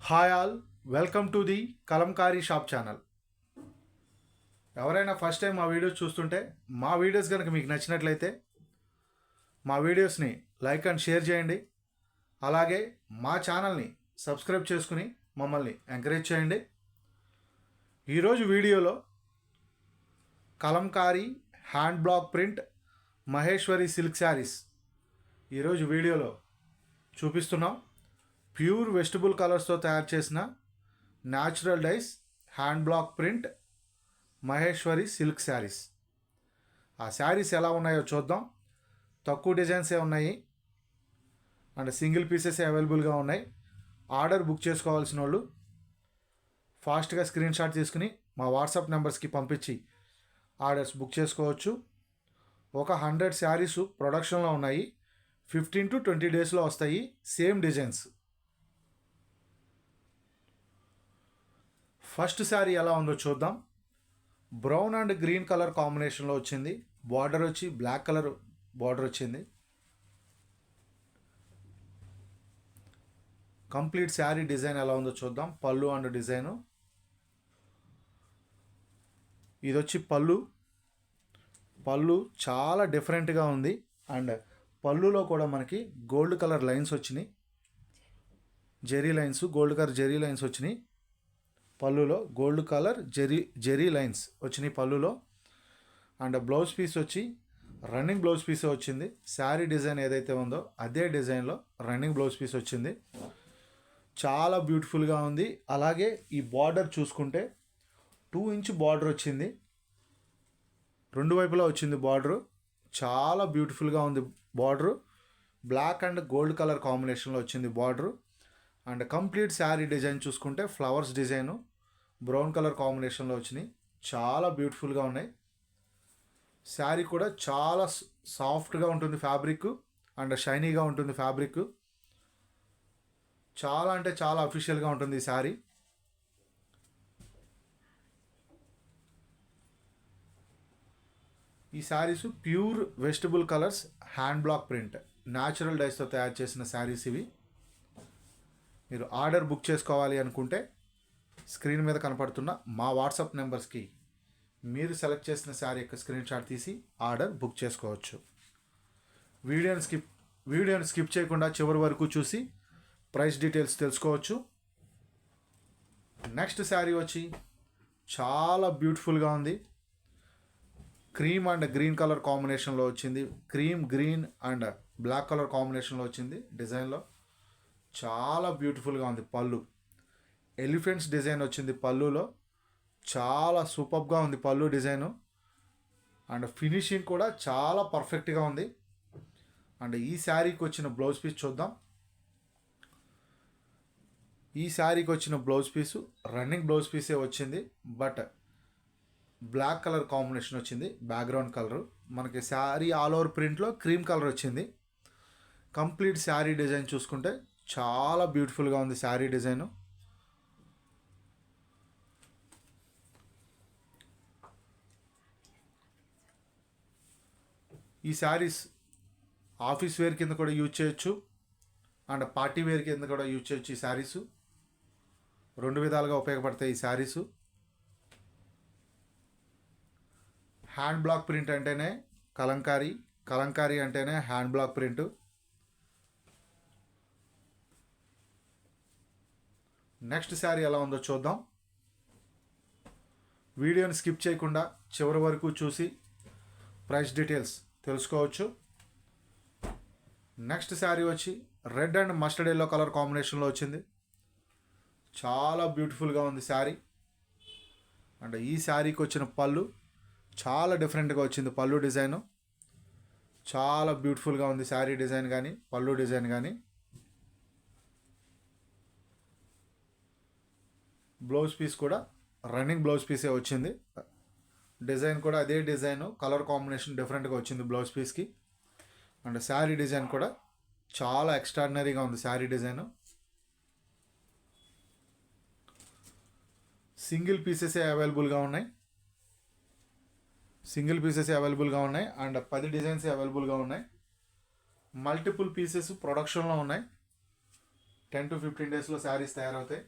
Hi all, welcome to the Kalamkari shop channel. ఎవరైనా first time మా videos చూస్తుంటే మా వీడియోస్ కనుక మీకు నచ్చినట్లయితే మా వీడియోస్ని లైక్ అండ్ షేర్ చేయండి. అలాగే మా ఛానల్ని సబ్స్క్రైబ్ చేసుకుని మమ్మల్ని ఎంకరేజ్ చేయండి. ఈరోజు వీడియోలో Kalamkari hand block print Maheshwari silk saris ఈరోజు వీడియోలో చూపిస్తున్నాం. ప్యూర్ వెజిటబుల్ కలర్స్తో తయారు చేసిన natural dice hand block print Maheshwari silk saris. ఆ శారీస్ ఎలా ఉన్నాయో చూద్దాం. తక్కువ డిజైన్సే ఉన్నాయి అండ్ సింగిల్ పీసెస్ అవైలబుల్గా ఉన్నాయి. ఆర్డర్ బుక్ చేసుకోవాల్సిన వాళ్ళు ఫాస్ట్గా స్క్రీన్ షాట్ తీసుకుని మా వాట్సాప్ నెంబర్స్కి పంపించి ఆర్డర్స్ బుక్ చేసుకోవచ్చు. ఒక 100 శారీస్ ప్రొడక్షన్లో ఉన్నాయి. 15 to 20 డేస్లో వస్తాయి సేమ్ డిజైన్స్. ఫస్ట్ శారీ ఎలా ఉందో చూద్దాం. బ్రౌన్ అండ్ గ్రీన్ కలర్ కాంబినేషన్లో వచ్చింది. బార్డర్ వచ్చి బ్లాక్ కలర్ బార్డర్ వచ్చింది. కంప్లీట్ శారీ డిజైన్ ఎలా ఉందో చూద్దాం. పళ్ళు అండ్ డిజైను ఇది వచ్చి పళ్ళు చాలా డిఫరెంట్గా ఉంది. అండ్ పళ్ళులో కూడా మనకి గోల్డ్ కలర్ లైన్స్ వచ్చినాయి. గోల్డ్ కలర్ జెరీ లైన్స్ వచ్చినాయి. పళ్ళులో గోల్డ్ కలర్ జెరీ లైన్స్ వచ్చినాయి పళ్ళులో. అండ్ బ్లౌజ్ పీస్ వచ్చి రన్నింగ్ బ్లౌజ్ పీసే వచ్చింది. శారీ డిజైన్ ఏదైతే ఉందో అదే డిజైన్లో రన్నింగ్ బ్లౌజ్ పీస్ వచ్చింది. చాలా బ్యూటిఫుల్గా ఉంది. అలాగే ఈ బార్డర్ చూసుకుంటే 2 ఇంచ్ బార్డర్ వచ్చింది. రెండు వైపులా వచ్చింది బార్డరు. చాలా బ్యూటిఫుల్గా ఉంది border. Black and gold colour కాంబినేషన్లో వచ్చింది border. And complete sari design చూసుకుంటే ఫ్లవర్స్ డిజైను బ్రౌన్ కలర్ కాంబినేషన్లో వచ్చినాయి. చాలా బ్యూటిఫుల్గా ఉన్నాయి. శారీ కూడా చాలా సాఫ్ట్గా ఉంటుంది ఫ్యాబ్రిక్ అండ్ షైనీగా ఉంటుంది ఫ్యాబ్రిక్. చాలా అంటే చాలా అఫీషియల్గా ఉంటుంది ఈ శారీ. ఈ saris pure vegetable colours hand block print natural డైస్తో తయారు చేసిన శారీస్ ఇవి. మీరు ఆర్డర్ బుక్ చేసుకోవాలి అనుకుంటే స్క్రీన్ మీద కనపడుతున్న మా వాట్సాప్ నెంబర్స్కి మీరు సెలెక్ట్ చేసిన శారీ యొక్క స్క్రీన్ షాట్ తీసి ఆర్డర్ బుక్ చేసుకోవచ్చు. వీడియోని స్కిప్ చేయకుండా చివరి వరకు చూసి ప్రైస్ డీటెయిల్స్ తెలుసుకోవచ్చు. నెక్స్ట్ శారీ వచ్చి చాలా బ్యూటిఫుల్గా ఉంది. క్రీమ్ అండ్ గ్రీన్ కలర్ కాంబినేషన్లో వచ్చింది. Cream green and black colour కాంబినేషన్లో వచ్చింది డిజైన్లో. చాలా బ్యూటిఫుల్గా ఉంది. పళ్ళు ఎలిఫెంట్స్ డిజైన్ వచ్చింది పళ్ళులో. చాలా సూపర్గా ఉంది పళ్ళు డిజైను. అండ్ ఫినిషింగ్ కూడా చాలా పర్ఫెక్ట్గా ఉంది. అండ్ ఈ శారీకి వచ్చిన బ్లౌజ్ పీస్ చూద్దాం. ఈ శారీకి వచ్చిన బ్లౌజ్ పీసు రన్నింగ్ బ్లౌజ్ పీసే వచ్చింది. బట్ బ్లాక్ కలర్ కాంబినేషన్ వచ్చింది. బ్యాక్గ్రౌండ్ కలరు మనకి శారీ ఆల్ ఓవర్ ప్రింట్లో క్రీమ్ కలర్ వచ్చింది. కంప్లీట్ శారీ డిజైన్ చూసుకుంటే చాలా బ్యూటిఫుల్గా ఉంది శారీ డిజైను. ఈ శారీస్ ఆఫీస్ వేర్ కింద కూడా యూజ్ చేయొచ్చు అండ్ పార్టీ వేర్ కింద కూడా యూజ్ చేయొచ్చు. ఈ శారీసు 2 విధాలుగా ఉపయోగపడతాయి ఈ శారీసు. హ్యాండ్ బ్లాక్ ప్రింట్ అంటేనే కలంకారీ అంటేనే hand block print. Next sari ఎలా ఉందో చూద్దాం. వీడియోని స్కిప్ చేయకుండా చివరి వరకు చూసి ప్రైస్ డీటెయిల్స్ తెలుసుకోవచ్చు. నెక్స్ట్ శారీ వచ్చి red and mustard yellow colour కాంబినేషన్లో వచ్చింది. చాలా బ్యూటిఫుల్గా ఉంది శారీ. అండ్ ఈ శారీకి వచ్చిన పళ్ళు చాలా డిఫరెంట్గా వచ్చింది. పళ్ళు డిజైను చాలా బ్యూటిఫుల్గా ఉంది. శారీ డిజైన్ కానీ పళ్ళు డిజైన్ కానీ. బ్లౌజ్ పీస్ కూడా రన్నింగ్ బ్లౌజ్ పీసే వచ్చింది. డిజైన్ కూడా అదే డిజైను, కలర్ కాంబినేషన్ డిఫరెంట్గా వచ్చింది బ్లౌజ్ పీస్కి. అండ్ శారీ డిజైన్ కూడా చాలా ఎక్స్ట్రాడినరీగా ఉంది శారీ డిజైను. సింగిల్ పీసెసే అవైలబుల్గా ఉన్నాయి. అండ్ 10 డిజైన్స్ అవైలబుల్గా ఉన్నాయి. మల్టిపుల్ పీసెస్ ప్రొడక్షన్లో ఉన్నాయి. 10 to 15 డేస్లో శారీస్ తయారవుతాయి.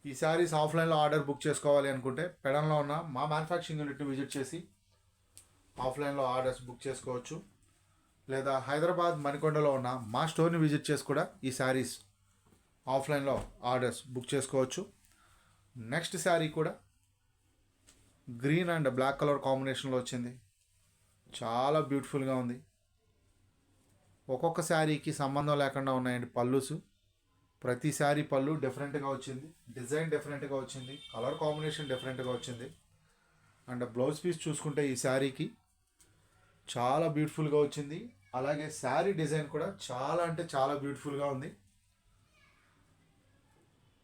ఈ శారీస్ ఆఫ్లైన్లో ఆర్డర్ బుక్ చేసుకోవాలి అనుకుంటే పెడంలో ఉన్న మా మ్యానుఫ్యాక్చరింగ్ యూనిట్ని విజిట్ చేసి ఆఫ్లైన్లో ఆర్డర్స్ బుక్ చేసుకోవచ్చు. లేదా హైదరాబాద్ మణికొండలో ఉన్న మా స్టోర్ని విజిట్ చేసి కూడా ఈ శారీస్ ఆఫ్లైన్లో ఆర్డర్స్ బుక్ చేసుకోవచ్చు. నెక్స్ట్ శారీ కూడా గ్రీన్ అండ్ బ్లాక్ కలర్ కాంబినేషన్లో వచ్చింది. చాలా బ్యూటిఫుల్గా ఉంది. ఒక్కొక్క శారీకి సంబంధం లేకుండా ఉన్నాయండి పళ్ళుసు. ప్రతి శారీ పళ్ళు డిఫరెంట్గా వచ్చింది, డిజైన్ డిఫరెంట్గా వచ్చింది, కలర్ కాంబినేషన్ డిఫరెంట్గా వచ్చింది. అండ్ బ్లౌజ్ పీస్ చూసుకుంటే ఈ శారీకి చాలా బ్యూటిఫుల్గా వచ్చింది. అలాగే శారీ డిజైన్ కూడా చాలా అంటే చాలా బ్యూటిఫుల్గా ఉంది.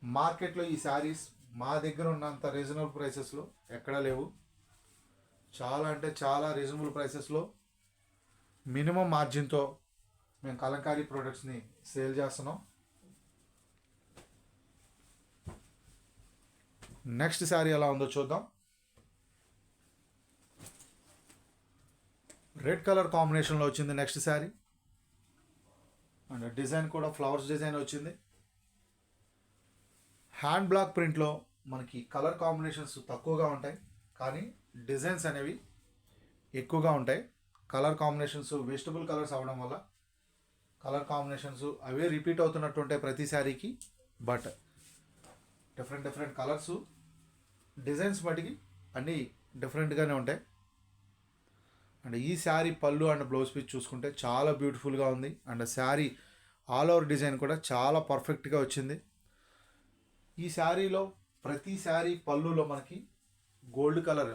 మార్కెట్లో ఈ శారీస్ మా దగ్గర ఉన్నంత రీజనబుల్ ప్రైసెస్లో ఎక్కడా లేవు. చాలా అంటే చాలా రీజనబుల్ ప్రైసెస్లో మినిమం మార్జిన్తో మేము కలంకారీ ప్రోడక్ట్స్ని సేల్ చేస్తున్నాం. నెక్స్ట్ శారీ ఎలా ఉందో చూద్దాం. రెడ్ కలర్ కాంబినేషన్లో వచ్చింది నెక్స్ట్ శారీ. అండ్ డిజైన్ కూడా ఫ్లవర్స్ డిజైన్ వచ్చింది. హ్యాండ్ బ్లాక్ ప్రింట్లో మనకి కలర్ కాంబినేషన్స్ తక్కువగా ఉంటాయి, కానీ డిజైన్స్ అనేవి ఎక్కువగా ఉంటాయి. కలర్ కాంబినేషన్స్ వెజిటబుల్ కలర్స్ అవ్వడం వల్ల కలర్ కాంబినేషన్స్ అవే రిపీట్ అవుతున్నట్టు ఉంటాయి ప్రతి శారీకి. But different different colours, designs మటుకి అన్నీ డిఫరెంట్గానే ఉంటాయి. అండ్ ఈ శారీ పళ్ళు అండ్ బ్లౌజ్ పీస్ చూసుకుంటే చాలా బ్యూటిఫుల్గా ఉంది. And sari all over design కూడా చాలా పర్ఫెక్ట్గా వచ్చింది. ఈ శారీలో ప్రతి శారీ పళ్ళులో మనకి గోల్డ్ కలర్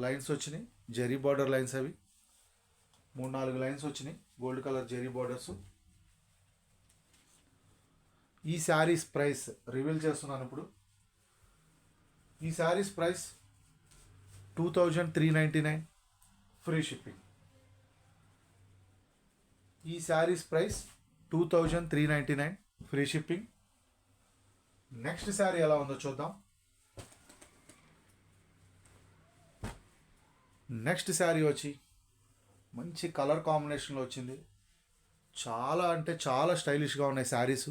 లైన్స్ వచ్చినాయి, జెరీ బార్డర్ లైన్స్. అవి 3-4 లైన్స్ వచ్చినాయి, గోల్డ్ కలర్ జెరీ బార్డర్స్. ఈ శారీస్ ప్రైస్ రివీల్ చేస్తున్నాను ఇప్పుడు. ఈ శారీస్ ప్రైస్ 2399 ఫ్రీ షిప్పింగ్. ఈ saris price 2399 free shipping. Next sari ఎలా ఉందో చూద్దాం. నెక్స్ట్ శారీ వచ్చి మంచి కలర్ కాంబినేషన్లో వచ్చింది. చాలా అంటే చాలా స్టైలిష్గా ఉన్నాయి శారీస్.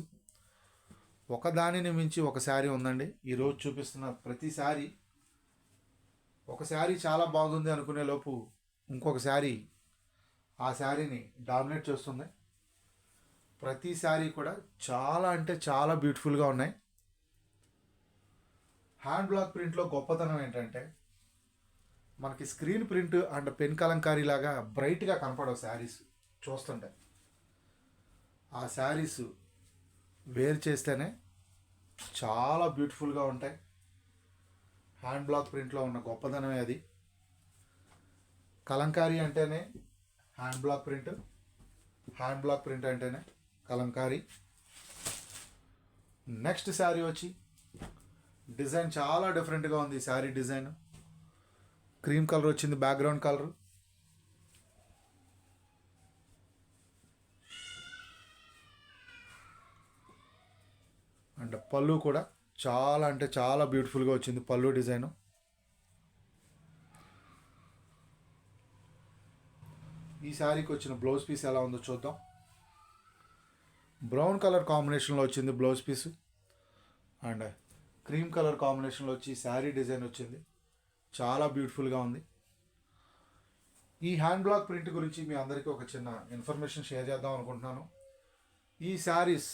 ఒకదానిని మించి ఒక శారీ ఉందండి. ఈరోజు చూపిస్తున్న ప్రతి శారీ, ఒక శారీ చాలా బాగుంది అనుకునే లోపు ఇంకొక శారీ ఆ శారీని డామినేట్ చేస్తుంది. ప్రతి శారీ కూడా చాలా అంటే చాలా బ్యూటిఫుల్గా ఉన్నాయి. హ్యాండ్ బ్లాక్ ప్రింట్లో గొప్పతనం ఏంటంటే మనకి screen print and pen Kalamkari లాగా బ్రైట్గా కనపడవు శారీస్ చూస్తుంటే. ఆ శారీస్ వేర్ చేస్తేనే చాలా బ్యూటిఫుల్గా ఉంటాయి. హ్యాండ్ బ్లాక్ ప్రింట్లో ఉన్న గొప్పదనమే అది. కలంకారీ అంటేనే hand block print, hand block print అంటేనే కలంకారీ. నెక్స్ట్ శారీ వచ్చి డిజైన్ చాలా డిఫరెంట్గా ఉంది. ఈ శారీ డిజైన్ క్రీమ్ కలర్ వచ్చింది, బ్యాక్గ్రౌండ్ కలర్. అండ్ పళ్ళు కూడా చాలా అంటే చాలా బ్యూటిఫుల్గా వచ్చింది పళ్ళు డిజైను. ఈ శారీకి వచ్చిన బ్లౌజ్ పీస్ ఎలా ఉందో చూద్దాం. బ్రౌన్ కలర్ కాంబినేషన్లో వచ్చింది blouse piece. And cream colour కాంబినేషన్లో వచ్చి శారీ డిజైన్ వచ్చింది. చాలా బ్యూటిఫుల్గా ఉంది. ఈ హ్యాండ్ బ్లాక్ ప్రింట్ గురించి మీ అందరికీ ఒక చిన్న ఇన్ఫర్మేషన్ షేర్ చేద్దాం అనుకుంటున్నాను. ఈ saris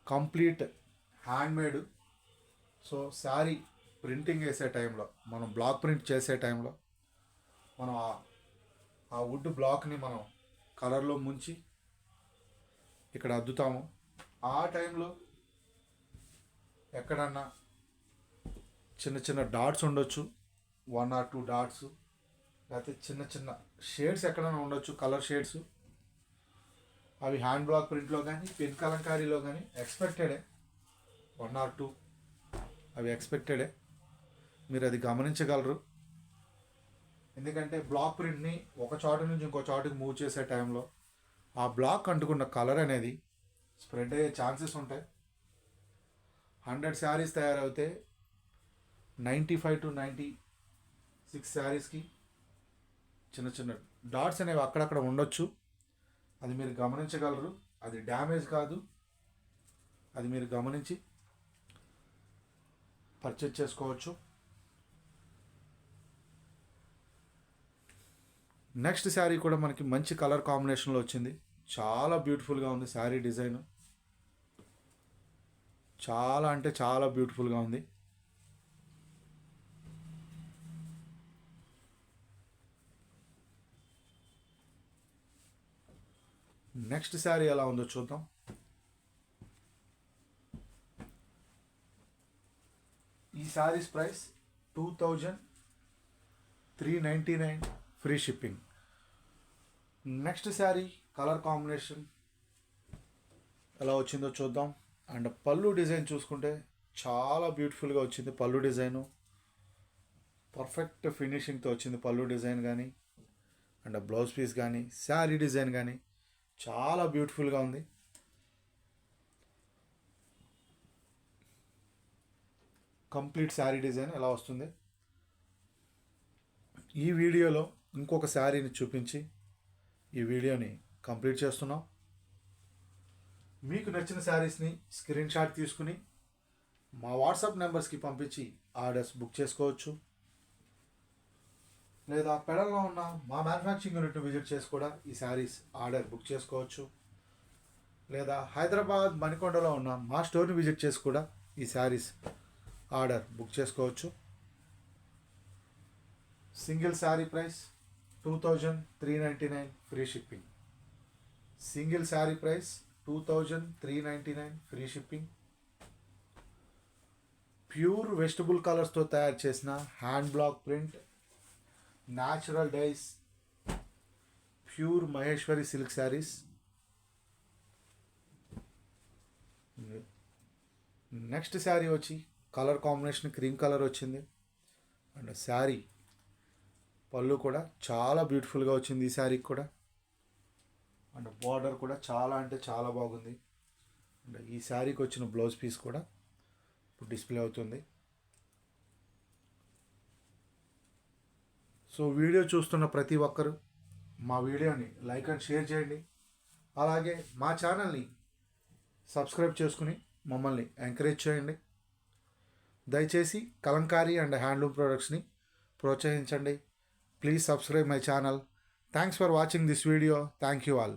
complete handmade. So sari printing వేసే టైంలో, మనం బ్లాక్ ప్రింట్ చేసే టైంలో మనం ఆ వుడ్ బ్లాక్ని మనం కలర్లో ముంచి ఇక్కడ అద్దుతాము. ఆ టైంలో ఎక్కడన్నా చిన్న చిన్న డాట్స్ ఉండొచ్చు, 1 or 2 డాట్స్, లేకపోతే చిన్న చిన్న షేడ్స్ ఎక్కడైనా ఉండొచ్చు, కలర్ షేడ్స్. అవి హ్యాండ్ బ్లాక్ ప్రింట్లో కానీ పెన్ కలంకారీలో కానీ ఎక్స్పెక్టెడే. 1 or 2 అవి ఎక్స్పెక్టెడే, మీరు అది గమనించగలరు. ఎందుకంటే బ్లాక్ ప్రింట్ని ఒక చోట నుంచి ఇంకో చోటుకి మూవ్ చేసే టైంలో ఆ బ్లాక్ అంటుకున్న కలర్ అనేది స్ప్రెడ్ అయ్యే ఛాన్సెస్ ఉంటాయి. 100 శారీస్ తయారైతే 95 to 96 శారీస్కి చిన్న చిన్న డాట్స్ అనేవి అక్కడక్కడ ఉండొచ్చు. అది మీరు గమనించగలరు. అది డ్యామేజ్ కాదు, అది మీరు గమనించి పర్చేజ్ చేసుకోవచ్చు. నెక్స్ట్ శారీ కూడా మనకి మంచి కలర్ కాంబినేషన్లో వచ్చింది. చాలా బ్యూటిఫుల్గా ఉంది శారీ డిజైన్. చాలా అంటే చాలా బ్యూటిఫుల్గా ఉంది. నెక్స్ట్ శారీ ఎలా ఉందో చూద్దాం. ఈ saris price 2399 free shipping. Next sari colour combination ఎలా వచ్చిందో చూద్దాం. అండ్ పళ్ళు డిజైన్ చూసుకుంటే చాలా బ్యూటిఫుల్గా వచ్చింది. పళ్ళు డిజైను పర్ఫెక్ట్ ఫినిషింగ్తో వచ్చింది. పళ్ళు డిజైన్ కానీ అండ్ బ్లౌజ్ పీస్ కానీ శారీ డిజైన్ కానీ చాలా బ్యూటిఫుల్గా ఉంది. కంప్లీట్ శారీ డిజైన్ ఎలా వస్తుంది. ఈ వీడియోలో ఇంకొక శారీని చూపించి ఈ వీడియోని కంప్లీట్ చేస్తున్నాం. మీకు నచ్చిన శారీస్ని స్క్రీన్ షాట్ తీసుకుని మా వాట్సాప్ నెంబర్స్కి పంపించి ఆర్డర్స్ బుక్ చేసుకోవచ్చు. లేదా పెడల్లో ఉన్న మా మ్యానుఫ్యాక్చరింగ్ యూనిట్ని విజిట్ చేసి కూడా ఈ శారీస్ ఆర్డర్ బుక్ చేసుకోవచ్చు. లేదా హైదరాబాద్ మణికొండలో ఉన్న మా స్టోర్ని విజిట్ చేసి కూడా ఈ శారీస్ ఆర్డర్ బుక్ చేసుకోవచ్చు. Single sari price 2399 free shipping. Single sari price 2399 free shipping. Pure vegetable కలర్స్తో తయారు చేసిన hand block print, natural dyes, pure Maheshwari silk saris. Next sari వచ్చి కలర్ కాంబినేషన్ క్రీమ్ కలర్ వచ్చింది. అండ్ శారీ పళ్ళు కూడా చాలా బ్యూటిఫుల్గా వచ్చింది ఈ శారీకి కూడా. అండ్ బార్డర్ కూడా చాలా అంటే చాలా బాగుంది. అండ్ ఈ శారీకి వచ్చిన బ్లౌజ్ పీస్ కూడా ఇప్పుడు డిస్ప్లే అవుతుంది. సో వీడియో చూస్తున్న ప్రతి ఒక్కరు మా వీడియోని లైక్ అండ్ షేర్ చేయండి. అలాగే మా ఛానల్ని సబ్స్క్రైబ్ చేసుకుని మమ్మల్ని ఎంకరేజ్ చేయండి. దయచేసి కలంకారీ అండ్ హ్యాండ్లూమ్ ప్రొడక్ట్స్ని ప్రోత్సహించండి. Please subscribe my channel. Thanks for watching this video. Thank you all.